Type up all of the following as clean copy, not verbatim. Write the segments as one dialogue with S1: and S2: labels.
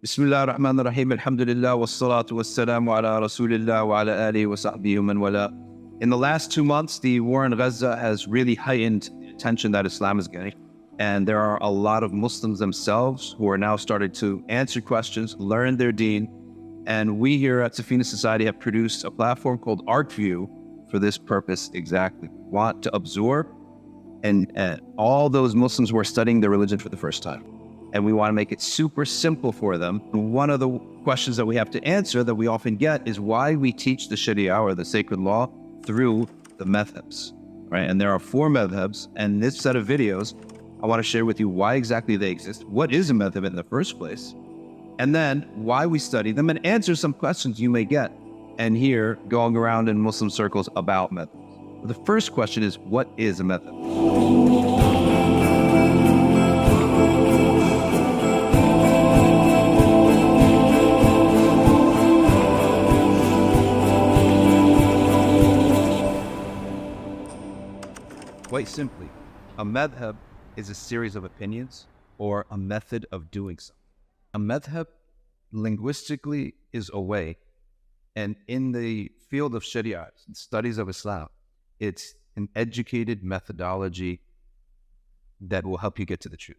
S1: Bismillah ar-Rahman ar-Rahim, alhamdulillah, wassalatu wassalamu ala rasulillah wa ala alihi wa sahbihi wa man wala. In the last 2 months, the war in Gaza has really heightened the attention that Islam is getting. And there are a lot of Muslims themselves who are now starting to answer questions, learn their deen. And we here at Safina Society have produced a platform called ArtView for this purpose exactly. We want to absorb and all those Muslims who are studying their religion for the first time. And we want to make it super simple for them. One of the questions that we have to answer that we often get is why we teach the Shadee or the sacred law through the madhabs, right? And there are 4 madhabs, and in this set of videos, I want to share with you why exactly they exist, what is a madhab in the first place, and then why we study them, and answer some questions you may get and hear going around in Muslim circles about madhabs. The first question is, what is a madhab? Quite simply, a madhab is a series of opinions or a method of doing something. A madhab linguistically is a way, and in the field of Sharia, studies of Islam, it's an educated methodology that will help you get to the truth.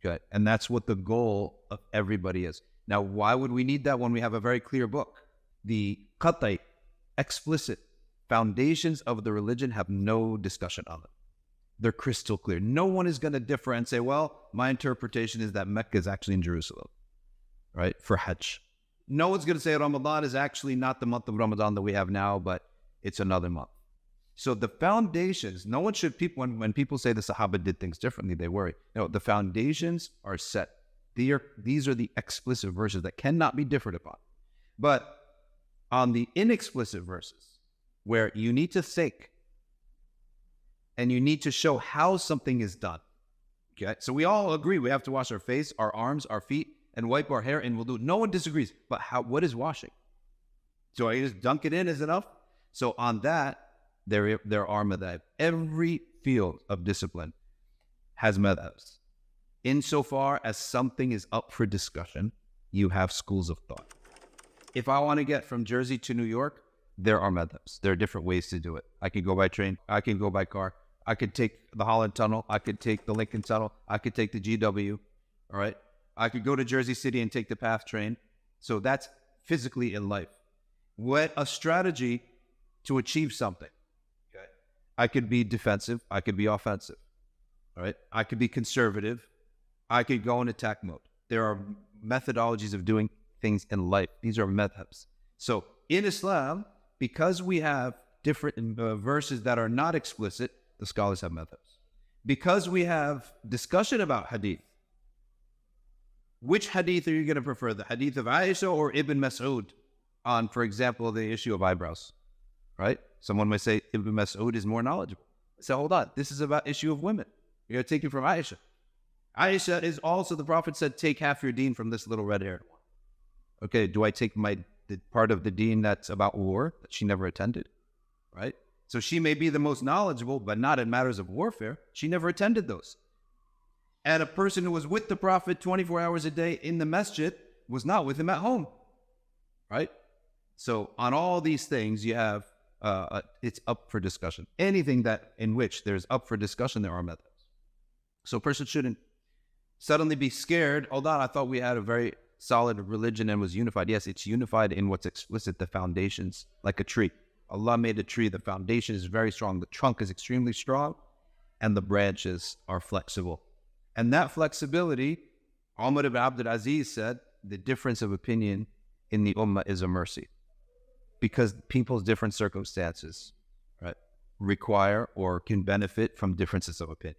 S1: Okay? And that's what the goal of everybody is. Now, why would we need that when we have a very clear book? The qat'i, explicit foundations of the religion have no discussion on them. They're crystal clear. No one is going to differ and say, well, my interpretation is that Mecca is actually in Jerusalem, right, for Hajj. No one's going to say Ramadan is actually not the month of Ramadan that we have now, but it's another month. So the foundations, no one should, when people say the Sahaba did things differently, they worry. No, the foundations are set. These are the explicit verses that cannot be differed upon. But on the inexplicit verses, where you need to think and you need to show how something is done. Okay, so we all agree we have to wash our face, our arms, our feet, and wipe our hair in wudu. No one disagrees. But what is washing? So I just dunk it in is enough? So on that, there are madhab. Every field of discipline has madhabs. Insofar as something is up for discussion, you have schools of thought. If I want to get from Jersey to New York, there are madhabs. There are different ways to do it. I could go by train. I can go by car. I could take the Holland Tunnel. I could take the Lincoln Tunnel. I could take the GW. All right. I could go to Jersey City and take the PATH train. So that's physically in life. What a strategy to achieve something. Okay. I could be defensive. I could be offensive. All right. I could be conservative. I could go in attack mode. There are methodologies of doing things in life. These are madhabs. So in Islam, because we have different verses that are not explicit, the scholars have madhabs. Because we have discussion about hadith, which hadith are you going to prefer? The hadith of Aisha or Ibn Mas'ud on, for example, the issue of eyebrows, right? Someone might say Ibn Mas'ud is more knowledgeable. So hold on, this is about issue of women. You're going to take it from Aisha. Aisha is also, the Prophet said, take half your deen from this little red-haired one. Okay, do I take the part of the deen that's about war that she never attended, right? So she may be the most knowledgeable, but not in matters of warfare. She never attended those. And a person who was with the Prophet 24 hours a day in the masjid was not with him at home, right? So on all these things, you have, it's up for discussion. Anything that in which there's up for discussion, there are methods. So a person shouldn't suddenly be scared. Hold on, I thought we had a very solid religion and was unified. Yes, it's unified in what's explicit, the foundations, like a tree. Allah made a tree. The foundation is very strong. The trunk is extremely strong, and the branches are flexible. And that flexibility, Umar ibn Abdul Aziz said, the difference of opinion in the ummah is a mercy, because people's different circumstances, right, require or can benefit from differences of opinion.